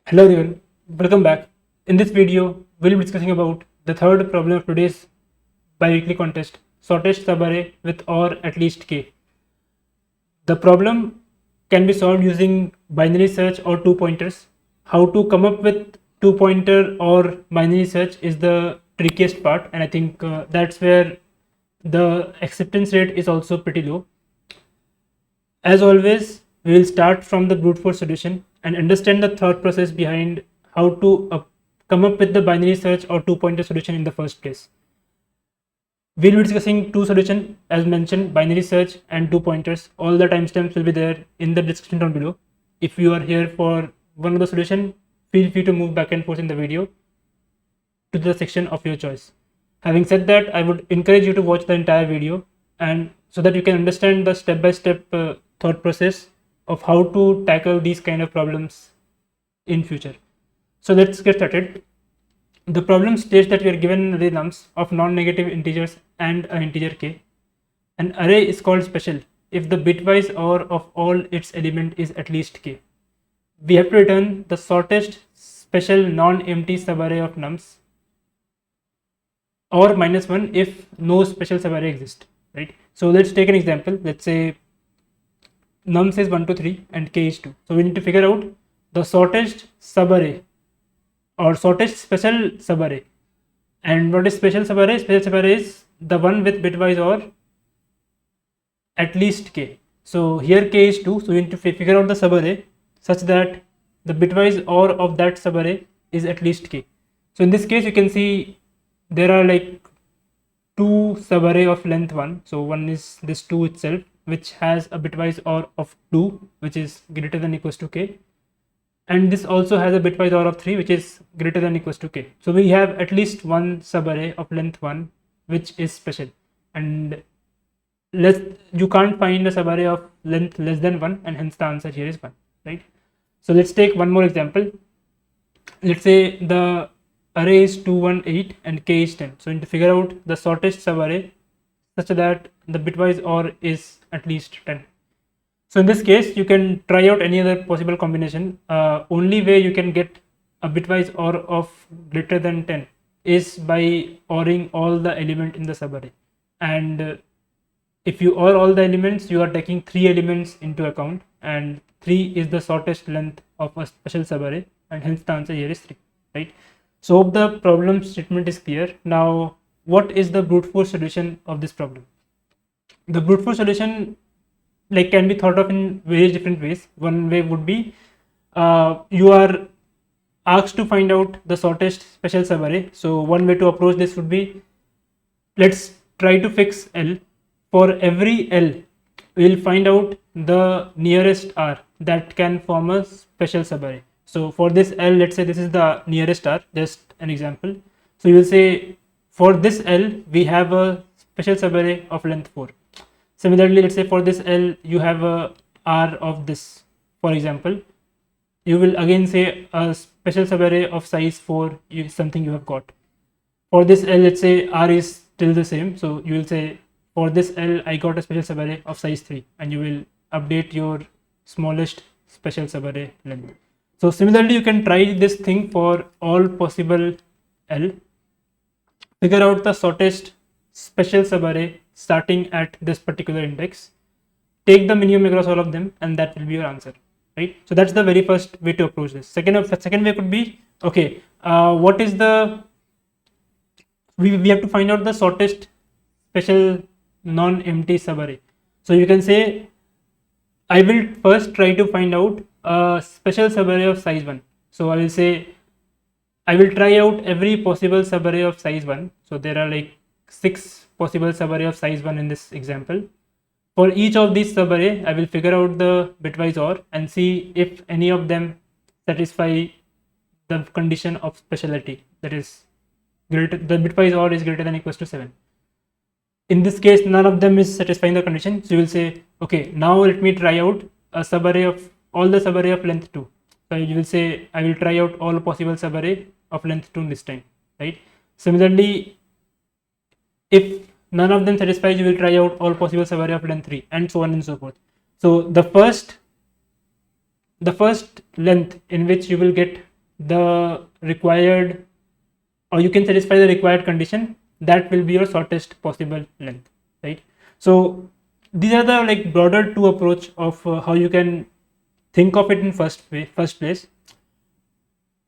Hello everyone, welcome back. In this video, we'll be discussing about the third problem of today's biweekly contest, shortest subarray with or at least k. The problem can be solved using binary search or two pointers. How to come up with two pointer or binary search is the trickiest part, and I think that's where the acceptance rate is also pretty low. As always, we will start from the brute force solution and understand the thought process behind how to come up with the binary search or two pointer solution in the first place. We'll be discussing two solutions as mentioned, binary search and two pointers. All the timestamps will be there in the description down below. If you are here for one of the solution, feel free to move back and forth in the video to the section of your choice. Having said that, I would encourage you to watch the entire video and so that you can understand the step-by-step thought process of how to tackle these kind of problems in future. So let's get started. The problem states that we are given the nums of non-negative integers and an integer k. An array is called special if the bitwise OR of all its element is at least k. We have to return the shortest special non-empty subarray of nums or -1 if no special subarray exists, right? So let's take an example. Let's say nums is 1 to 3 and k is 2. So we need to figure out the shortest subarray or shortest special subarray. And what is special subarray? Special subarray is the one with bitwise OR at least k. So here k is 2, so we need to figure out the subarray such that the bitwise OR of that subarray is at least k. So in this case you can see there are like two subarray of length 1. So one is this 2 itself, which has a bitwise OR of 2, which is greater than equals to k, and this also has a bitwise OR of 3, which is greater than equals to k. So we have at least one subarray of length 1 which is special, and you can't find a subarray of length less than 1, and hence the answer here is 1, right? So let's take one more example. Let's say the array is 2, 1, 8 and k is 10. So we need to figure out the shortest subarray such that the bitwise OR is at least 10. So in this case you can try out any other possible combination. Only way you can get a bitwise OR of greater than 10 is by ORing all the element in the subarray, and if you OR all the elements, you are taking 3 elements into account, and 3 is the shortest length of a special subarray, and hence the answer here is 3, right? So hope the problem statement is clear. Now what is the brute force solution of this problem? The brute force solution can be thought of in various different ways. One way would be you are asked to find out the shortest special subarray. So one way to approach this would be, let's try to fix L. For every L, we will find out the nearest R that can form a special subarray. So for this L, let's say this is the nearest R, just an example. So you will say for this L, we have a special subarray of length 4. Similarly, let's say for this L, you have a R of this, for example. You will again say a special subarray of size 4 is something you have got. For this L, let's say R is still the same. So you will say for this L, I got a special subarray of size 3, and you will update your smallest special subarray length. So similarly, you can try this thing for all possible L. Figure out the shortest special subarray starting at this particular index. Take the minimum across all of them, and that will be your answer, right? So that's the very first way to approach this. Second way could be, okay, what is the we have to find out the shortest special non-empty subarray. So you can say I will first try to find out a special subarray of size 1. So I will say I will try out every possible subarray of size 1. So there are like 6 possible subarray of size 1 in this example. For each of these subarray, I will figure out the bitwise OR and see if any of them satisfy the condition of speciality, that is the bitwise OR is greater than equals to 7. In this case, none of them is satisfying the condition. So you will say, okay, now let me try out a subarray of all the subarray of length 2. So you will say, I will try out all possible subarray of length 2 this time, right? Similarly, if none of them satisfies, you will try out all possible subarray of length 3, and so on and so forth. So the first length in which you will get the required, or you can satisfy the required condition, that will be your shortest possible length, right? So these are the like broader two approach of how you can think of it in first place.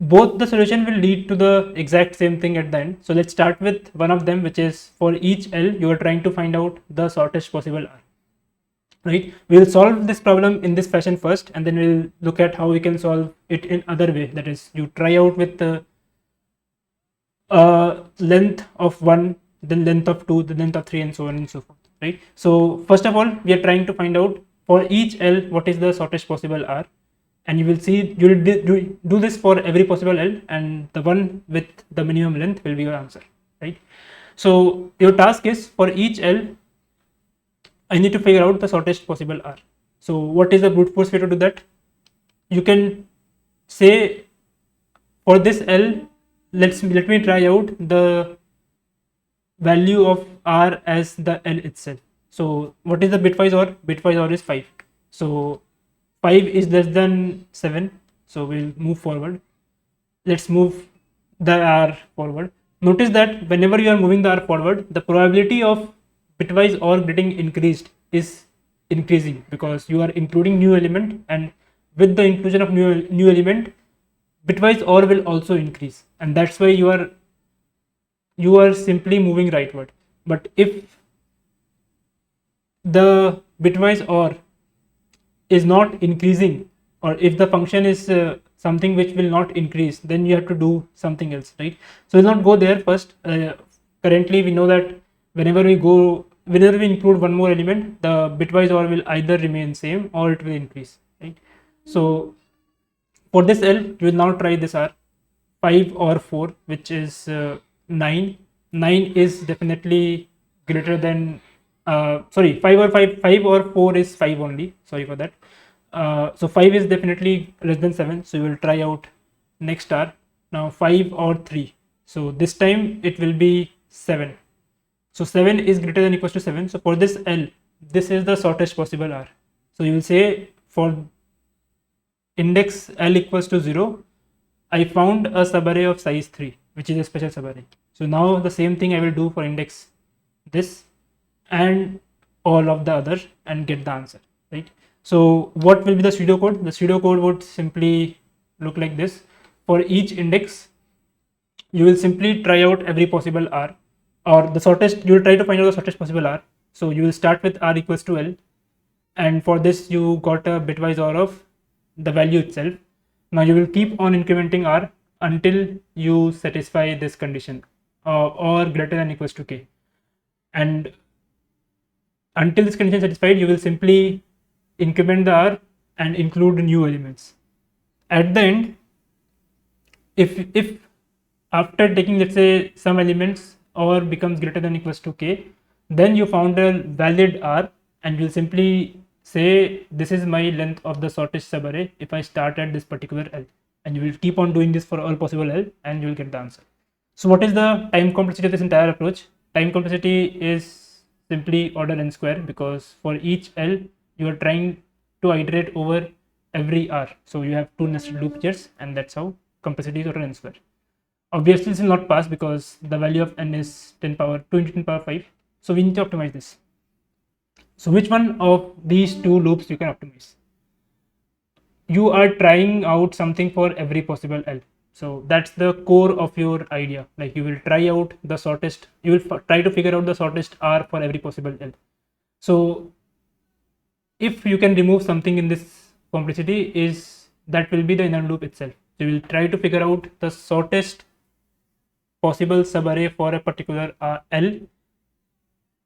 Both the solution will lead to the exact same thing at the end. So let's start with one of them, which is for each L you are trying to find out the shortest possible R, right? We'll solve this problem in this fashion first, and then we'll look at how we can solve it in other way. That is, you try out with the length of 1, then length of 2, the length of 3, and so on and so forth, right? So first of all, we are trying to find out for each L what is the shortest possible R, and you will see you will do this for every possible L, and the one with the minimum length will be your answer, right? So your task is for each L I need to figure out the shortest possible R. So what is the brute force way to do that? You can say for this L, let me try out the value of R as the L itself. So what is the bitwise OR? Bitwise OR is 5. So 5 is less than 7. So we'll move forward. Let's move the R forward. Notice that whenever you are moving the R forward, the probability of bitwise OR getting increased is increasing because you are including new element, and with the inclusion of new element, bitwise OR will also increase, and that's why you are simply moving rightward. But if the bitwise OR is not increasing, or if the function is something which will not increase, then you have to do something else, right? So we'll not go there first. Currently we know that whenever we include one more element, the bitwise OR will either remain same or it will increase, right? So for this L, you will now try this R, 5 or 4, which is 9. 9 is definitely greater than 5 or 4 is 5 only, sorry for that. So 5 is definitely less than 7, so you will try out next R. Now 5 or 3, so this time it will be 7. So 7 is greater than equals to 7. So for this L, this is the shortest possible R. So you will say for index L equals to 0, I found a subarray of size 3, which is a special subarray. So now the same thing I will do for index this and all of the others and get the answer, right? So what will be the pseudo code? The pseudo code would simply look like this. For each index, you will simply try out every possible R, or the shortest, you will try to find out the shortest possible R. So you will start with R equals to L, and for this you got a bitwise OR of the value itself. Now you will keep on incrementing R until you satisfy this condition or greater than equals to k, and until this condition is satisfied, you will simply increment the R and include new elements. At the end, if after taking, let's say, some elements or becomes greater than equals to k, then you found a valid R, and you'll simply say this is my length of the shortest subarray if I start at this particular L, and you will keep on doing this for all possible L, and you will get the answer. So what is the time complexity of this entire approach? Time complexity is simply order n square, because for each L you are trying to iterate over every R. So you have two nested loop pairs, and that's how complexity is order n square. Obviously this will not pass because the value of n is 10 power 2 into 10 power 5. So we need to optimize this. So which one of these two loops you can optimize? You are trying out something for every possible L. So that's the core of your idea. Like you will try out the shortest, you will try to figure out the shortest R for every possible L. So if you can remove something in this complexity, is that will be the inner loop itself. So you will try to figure out the shortest possible subarray for a particular L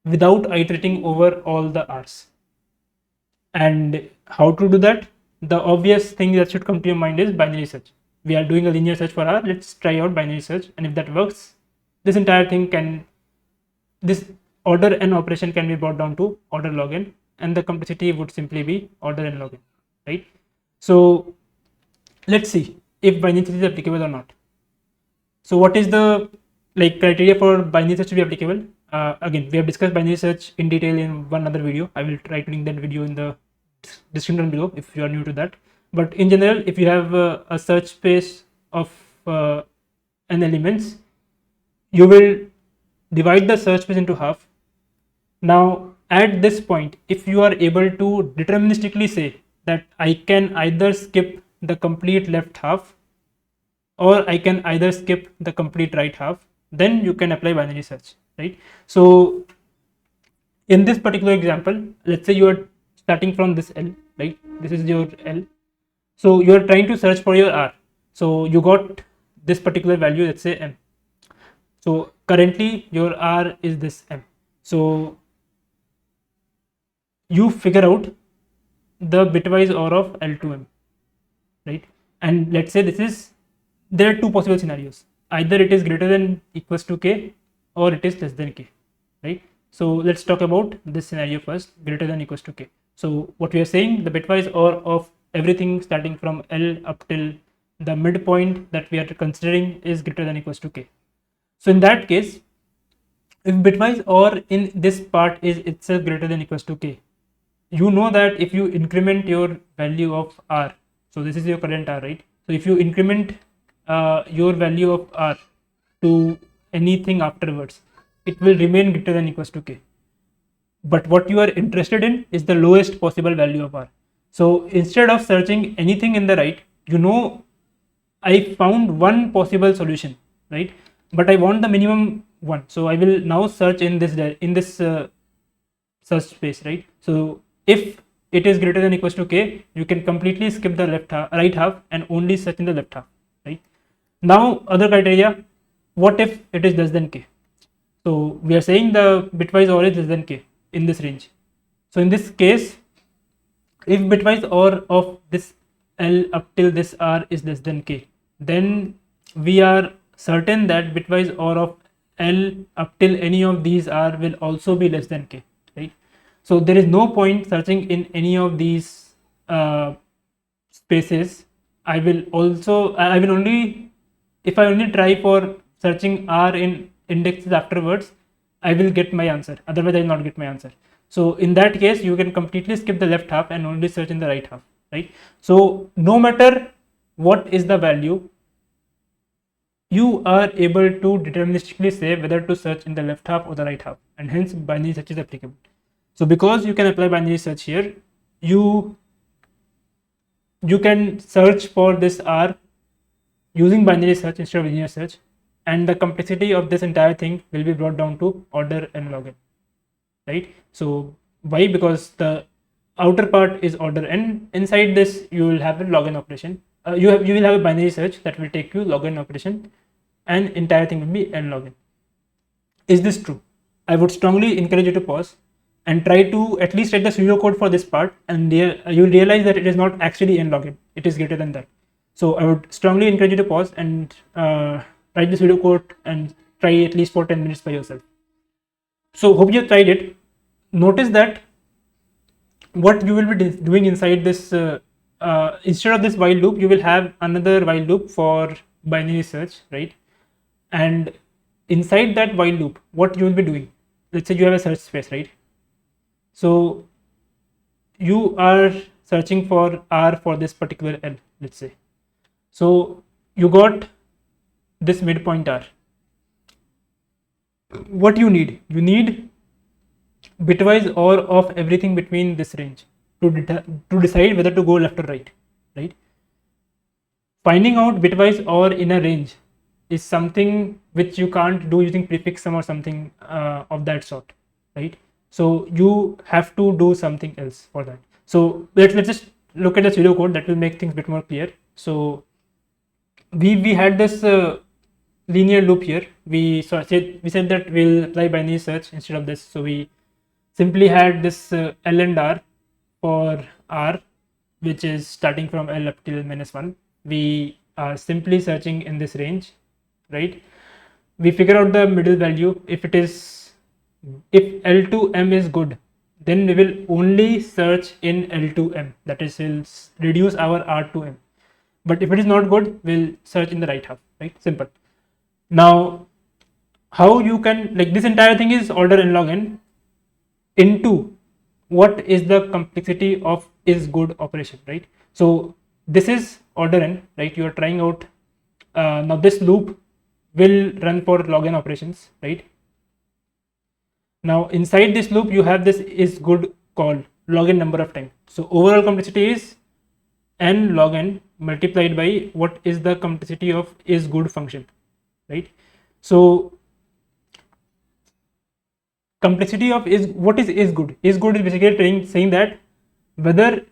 without iterating over all the R's. And how to do that? The obvious thing that should come to your mind is binary search. We are doing a linear search for R, let's try out binary search, and if that works, this entire thing this order n operation can be brought down to order log n, and the complexity would simply be order n log n, right? So let's see if binary search is applicable or not. So what is the criteria for binary search to be applicable? Again, we have discussed binary search in detail in one other video. I will try to link that video in the description below if you are new to that. But in general, if you have a search space of an elements, you will divide the search space into half. Now at this point, if you are able to deterministically say that I can either skip the complete left half or I can either skip the complete right half, then you can apply binary search, right? So in this particular example, let's say you are starting from this L, right? This is your L. So you are trying to search for your R. So you got this particular value, let's say M. So currently your R is this M. So you figure out the bitwise OR of L to M, right? And let's say this is, there are two possible scenarios. Either it is greater than equals to K or it is less than K, right? So let's talk about this scenario first, greater than equals to K. So what we are saying, the bitwise OR of everything starting from L up till the midpoint that we are considering is greater than equals to K. So in that case, if bitwise OR in this part is itself greater than equals to K, you know that if you increment your value of R, so this is your current R, right? So if you increment your value of R to anything afterwards, it will remain greater than equals to K. But what you are interested in is the lowest possible value of R. So instead of searching anything in the right, you know, I found one possible solution, right? But I want the minimum one. So I will now search in this search space, right? So if it is greater than equals to K, you can completely skip the right half and only search in the left half, right? Now other criteria, what if it is less than K? So we are saying the bitwise OR is less than K in this range. So in this case, if bitwise OR of this L up till this R is less than K, then we are certain that bitwise OR of L up till any of these R will also be less than K, right? So there is no point searching in any of these spaces. I will only, if I only try for searching R in indexes afterwards, I will get my answer. Otherwise I will not get my answer. So in that case, you can completely skip the left half and only search in the right half, right? So no matter what is the value, you are able to deterministically say whether to search in the left half or the right half, and hence binary search is applicable. So because you can apply binary search here, you can search for this R using binary search instead of linear search, and the complexity of this entire thing will be brought down to order n log n, right? So why? Because the outer part is order n. Inside this you will have a log n operation. You will have a binary search that will take you log n operation, and entire thing will be n log n. Is this true? I would strongly encourage you to pause and try to at least write the pseudocode for this part, and you will realize that it is not actually n log n, it is greater than that. So I would strongly encourage you to pause and write the pseudocode and try at least for 10 minutes by yourself. So hope you have tried it. Notice that what you will be doing inside this, instead of this while loop, you will have another while loop for binary search, right? And inside that while loop, what you will be doing, let's say you have a search space, right? So you are searching for R for this particular L, let's say. So you got this midpoint R. What you need bitwise OR of everything between this range to decide whether to go left or right, right? Finding out bitwise OR in a range is something which you can't do using prefix sum or something of that sort, right? So you have to do something else for that. So let's just look at the pseudocode that will make things a bit more clear. So we had this linear loop here. We said that we'll apply binary search instead of this. So we simply had this L and R for R, which is starting from L up till -1. We are simply searching in this range, right? We figure out the middle value. If L to M is good, then we will only search in L to M, that is, we'll reduce our R to M. But if it is not good, we'll search in the right half, right? Simple. Now how you can, like, this entire thing is order n log n into what is the complexity of is good operation, right? So this is order n, right? You are trying out now this loop will run for login operations, right? Now inside this loop you have this is good call login number of time. So overall complexity is n logn multiplied by what is the complexity of is good function, right? So complexity of is what is good. Is good is basically saying that whether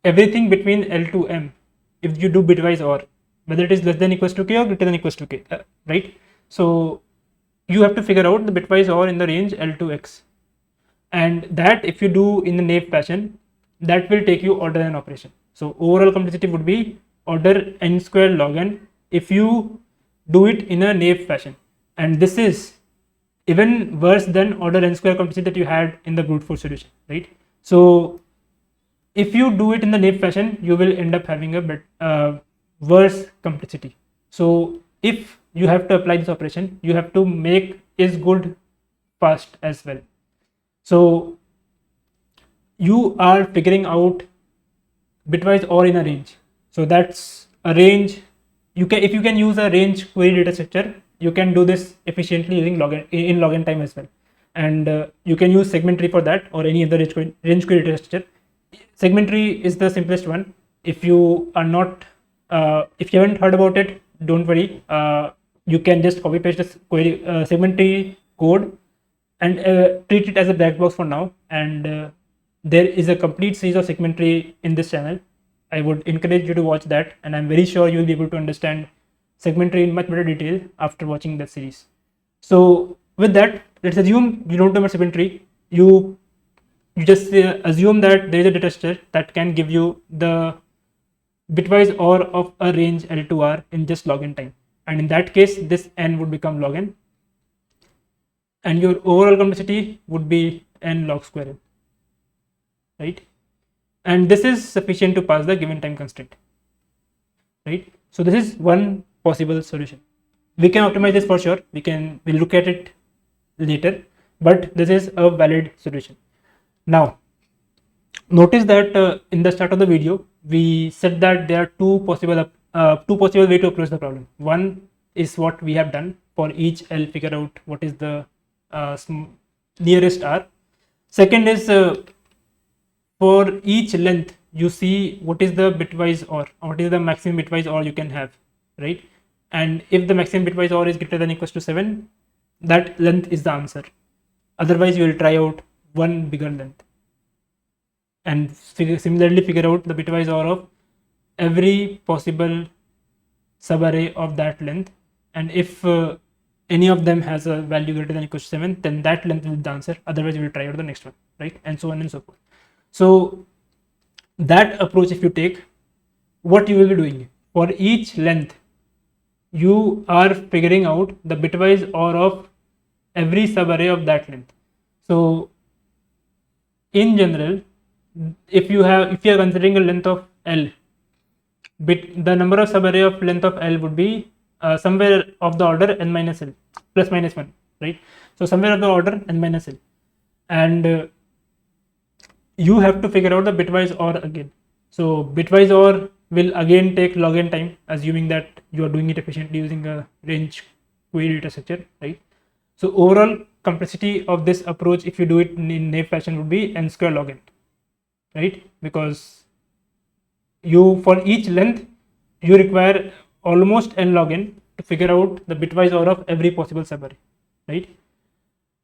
everything between L to M, if you do bitwise OR, whether it is less than equals to k or greater than equals to k, right? So you have to figure out the bitwise OR in the range L to X, and that if you do in the naive fashion, that will take you order n operation. So overall complexity would be order n square log n if you do it in a naive fashion, and this is even worse than order n square complexity that you had in the brute force solution, right? So if you do it in the naive fashion, you will end up having a worse complexity. So if you have to apply this operation, you have to make is good fast as well. So you are figuring out bitwise OR in a range. So that's a range. You can, if you can use a range query data structure, you can do this efficiently using login in login time as well. And you can use segment tree for that or any other range query data structure. Segment tree is the simplest one. If you are not, if you haven't heard about it, don't worry. You can just copy paste this query segment tree code and treat it as a black box for now. And there is a complete series of segment tree in this channel. I would encourage you to watch that, and I'm very sure you'll be able to understand segment tree in much better detail after watching that series. So with that, let's assume you don't know about segment tree. You just assume that there is a data structure that can give you the bitwise OR of a range L to R in just login time, and in that case this n would become log n, and your overall complexity would be n log square n, right? And this is sufficient to pass the given time constraint, right? So this is one possible solution. We can optimize this for sure. We'll look at it later, but this is a valid solution. Now notice that in the start of the video we said that there are two possible way to approach the problem. One is what we have done for each L, figure out what is the nearest R. Second is for each length you see what is the bitwise OR, or what is the maximum bitwise OR you can have, right? And if the maximum bitwise OR is greater than equals to 7, that length is the answer. Otherwise you will try out one bigger length and similarly figure out the bitwise OR of every possible subarray of that length, and if any of them has a value greater than equals to 7, then that length will be the answer. Otherwise you will try out the next one, right? And so on and so forth. So that approach, if you take, what you will be doing for each length, you are figuring out the bitwise OR of every subarray of that length. So in general, if you are considering a length of L, the number of subarray of length of L would be somewhere of the order n minus L plus minus 1, right? So somewhere of the order n minus L, and you have to figure out the bitwise OR again. So bitwise OR will again take log n time, assuming that you are doing it efficiently using a range query data structure, right? So overall complexity of this approach, if you do it in naive fashion, would be n square log n, right? Because you, for each length, you require almost n log n to figure out the bitwise OR of every possible subarray, right?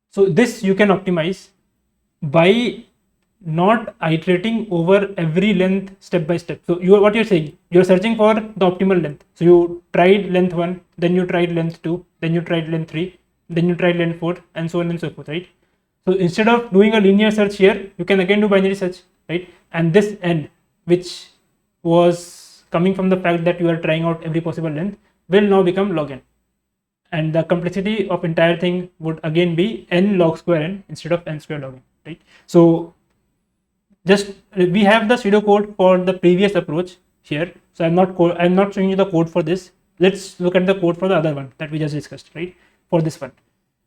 So this you can optimize by not iterating over every length step by step. So what you're saying, you're searching for the optimal length. So you tried length 1, then you tried length 2, then you tried length 3, then you tried length 4, and so on and so forth, right? So instead of doing a linear search here, you can again do binary search, right? And this n, which was coming from the fact that you are trying out every possible length, will now become log n, and the complexity of entire thing would again be n log square n instead of n square log n, right? So just we have the pseudo code for the previous approach here, so I'm not showing you the code for this. Let's look at the code for the other one that we just discussed, right? For this one,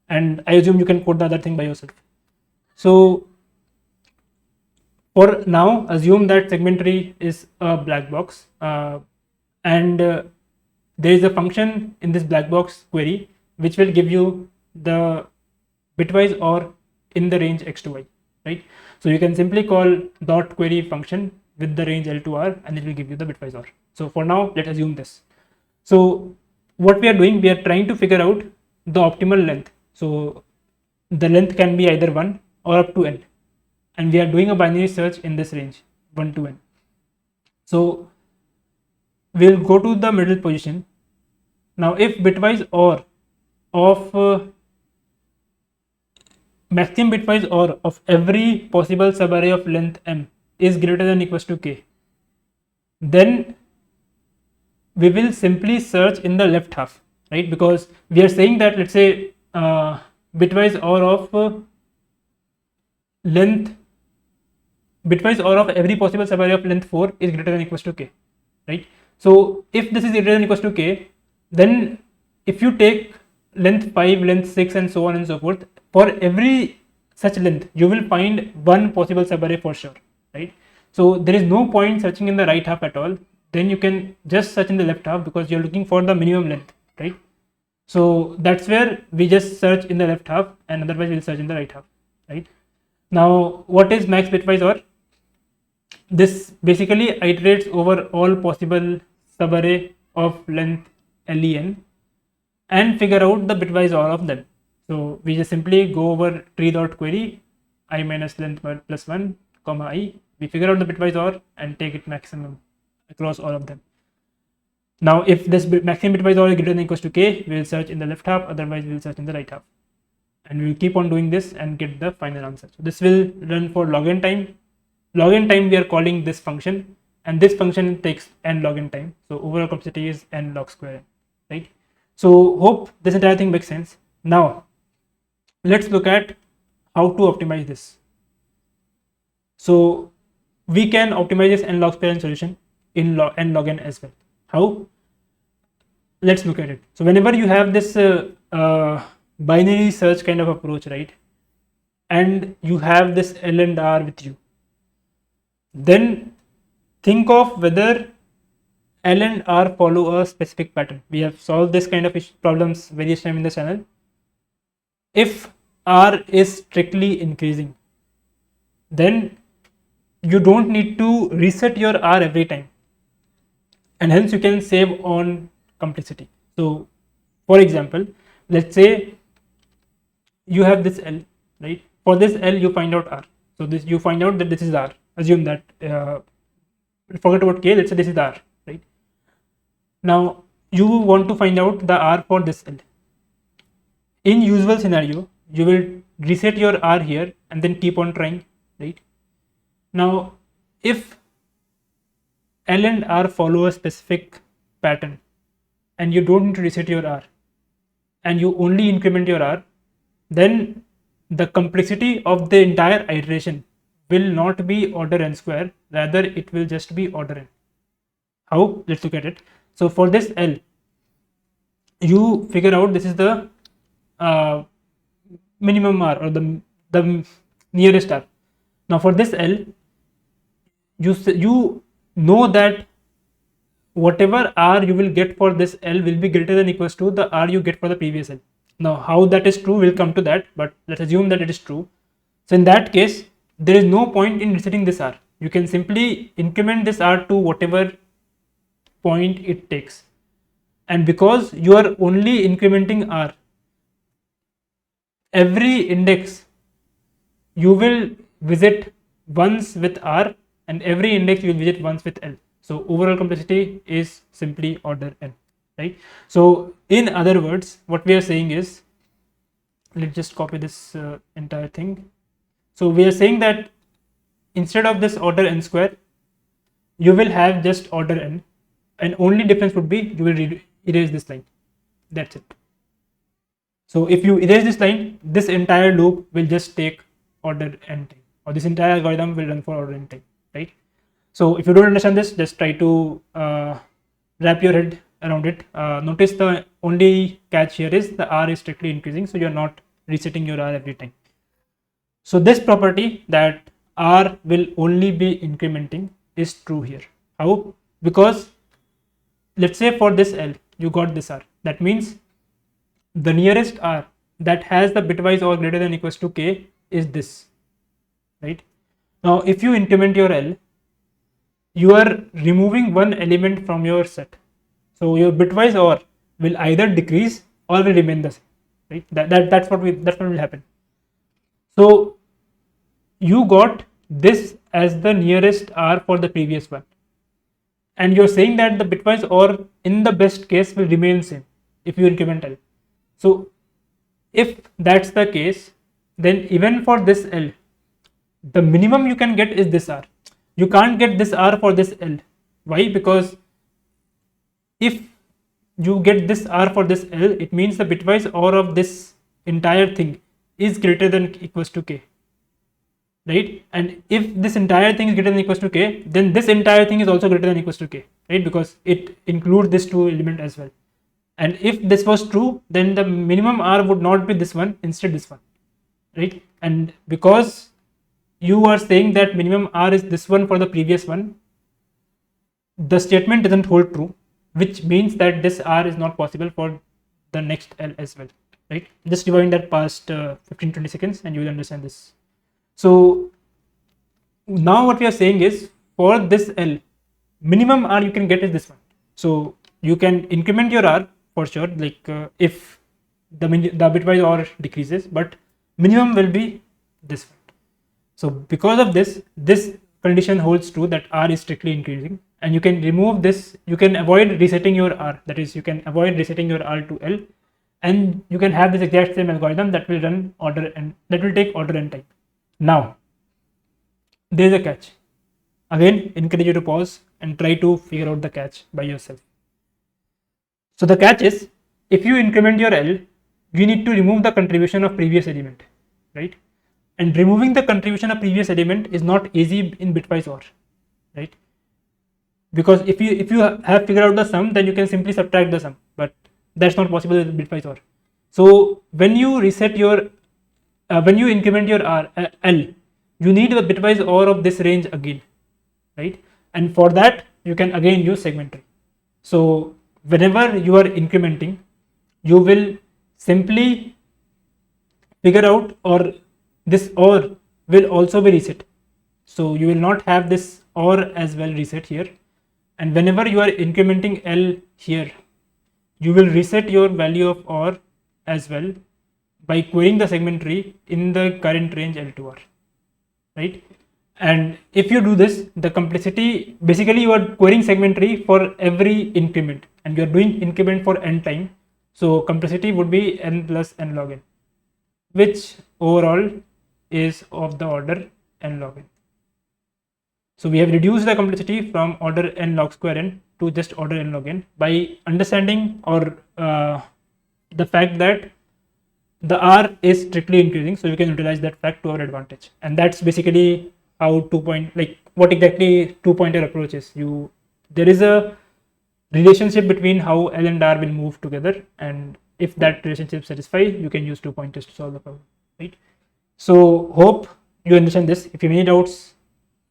and I assume you can code the other thing by yourself. So for now, assume that segment tree is a black box, and there is a function in this black box query which will give you the bitwise OR in the range x to y, right? So you can simply call dot query function with the range L to R and it will give you the bitwise OR. So for now, let's assume this. So what we are doing, we are trying to figure out the optimal length. So the length can be either 1 or up to n, and we are doing a binary search in this range 1 to n. So we'll go to the middle position. Now if bitwise OR of maximum bitwise OR of every possible subarray of length m is greater than or equals to k, then we will simply search in the left half, right? Because we are saying that, let's say bitwise OR of length, bitwise OR of every possible subarray of length 4 is greater than or equals to k, right? So if this is greater than or equals to k, then if you take length 5, length 6 and so on and so forth, for every such length you will find one possible subarray for sure, right? So there is no point searching in the right half at all. Then you can just search in the left half because you're looking for the minimum length, right? So that's where we just search in the left half, and otherwise we'll search in the right half, right? Now what is max bitwise OR? This basically iterates over all possible subarray of length len and figure out the bitwise OR of them. So we just simply go over tree.query I minus length plus 1 comma I. We figure out the bitwise OR and take it maximum across all of them. Now if this maximum bitwise OR is greater than or equals to k, we will search in the left half, otherwise we will search in the right half, and we will keep on doing this and get the final answer. So this will run for logn time. Logn time, we are calling this function, and this function takes n logn time. So overall complexity is n log square n, right? So hope this entire thing makes sense. Now let's look at how to optimize this. So we can optimize this n log square n solution in n log n as well. How? Let's look at it. So whenever you have this binary search kind of approach, right, and you have this L and R with you, then think of whether L and R follow a specific pattern. We have solved this kind of problems various times in the channel. If R is strictly increasing, then you don't need to reset your R every time, and hence you can save on complexity. So for example, let's say you have this L, right? For this L you find out R. So this, you find out that this is R. Assume that forget about K, let's say this is R, right? Now you want to find out the R for this L. In usual scenario, you will reset your R here and then keep on trying, right? Now if L and R follow a specific pattern and you don't need to reset your R and you only increment your R, then the complexity of the entire iteration will not be order n square, rather it will just be order n. How? Let's look at it. So for this L, you figure out this is the minimum R or the nearest R. Now for this L, you know that whatever R you will get for this L will be greater than or equals to the R you get for the previous L. Now how that is true, we'll come to that, but let's assume that it is true. So in that case, there is no point in resetting this R. You can simply increment this R to whatever point it takes, and because you are only incrementing R, every index you will visit once with R and every index you will visit once with L. So overall complexity is simply order n, right? So in other words, what we are saying is, let's just copy this entire thing. So we are saying that instead of this order n square, you will have just order n, and only difference would be you will erase this line. That's it. So if you erase this line, this entire loop will just take order n time, or this entire algorithm will run for order n time, right? So if you don't understand this, just try to wrap your head around it. Notice the only catch here is the R is strictly increasing, so you are not resetting your R every time. So this property that R will only be incrementing is true here. How? Because let's say for this L, you got this r. That means the nearest r that has the bitwise or greater than equals to k is this, right? Now if you increment your L, you are removing one element from your set, so your bitwise or will either decrease or will remain the same, right? That's what will happen. So you got this as the nearest r for the previous one, and you're saying that the bitwise or in the best case will remain same if you increment L. So if that's the case, then even for this L, the minimum you can get is this r. You can't get this r for this L. Why? Because if you get this r for this L, it means the bitwise or of this entire thing is greater than equals to k, right? And if this entire thing is greater than equals to k, then this entire thing is also greater than equals to k, right? Because it includes this two element as well. And if this was true, then the minimum r would not be this one, instead this one, right? And because you are saying that minimum r is this one for the previous one, the statement doesn't hold true, which means that this r is not possible for the next L as well, right? Just rewind that past 15-20 seconds and you will understand this. So now what we are saying is, for this L, minimum r you can get is this one. So you can increment your r for sure, like if the bitwise or decreases, but minimum will be this one. So because of this, this condition holds true that r is strictly increasing, and you can remove this, you can avoid resetting your r, that is you can avoid resetting your r to L, and you can have this exact same algorithm that will run order n, that will take order n time. Now there is a catch. Again, encourage you to pause and try to figure out the catch by yourself. So the catch is, if you increment your L, you need to remove the contribution of previous element, right? And removing the contribution of previous element is not easy in bitwise OR, right? Because if you have figured out the sum, then you can simply subtract the sum, but that's not possible with bitwise OR. So when you reset your when you increment your L, you need a bitwise OR of this range again, right? And for that you can again use segment tree. So whenever you are incrementing, you will simply figure out, or this OR will also be reset. So you will not have this OR as well reset here. And whenever you are incrementing L here, you will reset your value of OR as well by querying the segment tree in the current range L to R, right? And if you do this, the complexity, basically you are querying segment tree for every increment, and you are doing increment for n time. So complexity would be n plus n log n, which overall is of the order n log n. So we have reduced the complexity from order n log square n to just order n log n by understanding, or the fact that the R is strictly increasing, so we can utilize that fact to our advantage. And that's basically how what exactly two-pointer approach is. There is a relationship between how L and R will move together, and if that relationship satisfies, you can use 2 pointers to solve the problem, right? So hope you understand this. If you have any doubts,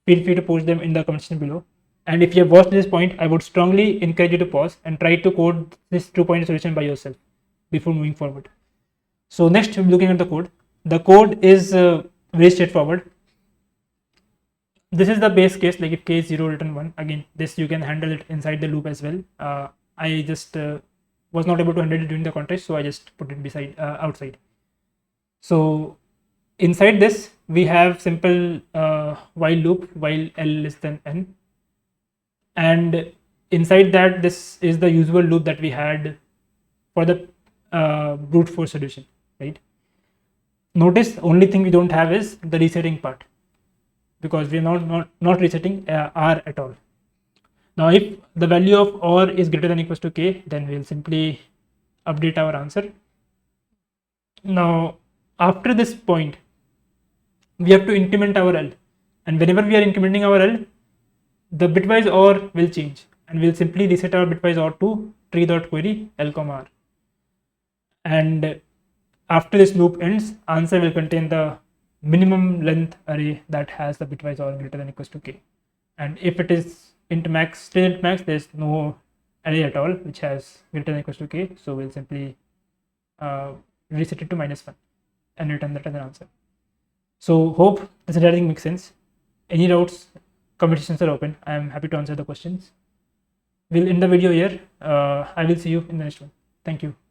feel free to post them in the comment section below. And if you have watched this point, I would strongly encourage you to pause and try to code this 2-pointer solution by yourself before moving forward. So next we'll be looking at the code. The code is very straightforward. This is the base case, like if k is 0, return 1. Again, this you can handle it inside the loop as well. I just was not able to handle it during the context, so I just put it outside. So inside this we have simple while loop, while L less than n, and inside that this is the usual loop that we had for the brute force solution, right? Notice only thing we don't have is the resetting part, because we are not resetting R at all. Now if the value of OR is greater than equals to k, then we'll simply update our answer. Now after this point, we have to increment our L, and whenever we are incrementing our L, the bitwise OR will change, and we'll simply reset our bitwise OR to tree.query L, R. And after this loop ends, answer will contain the minimum length array that has the bitwise OR greater than equals to k. And if it is int max, still int max, there's no array at all which has greater than or equals to k. So we'll simply reset it to -1 and return that as an answer. So hope this entire thing makes sense. Any doubts, conversations are open. I am happy to answer the questions. We'll end the video here. I will see you in the next one. Thank you.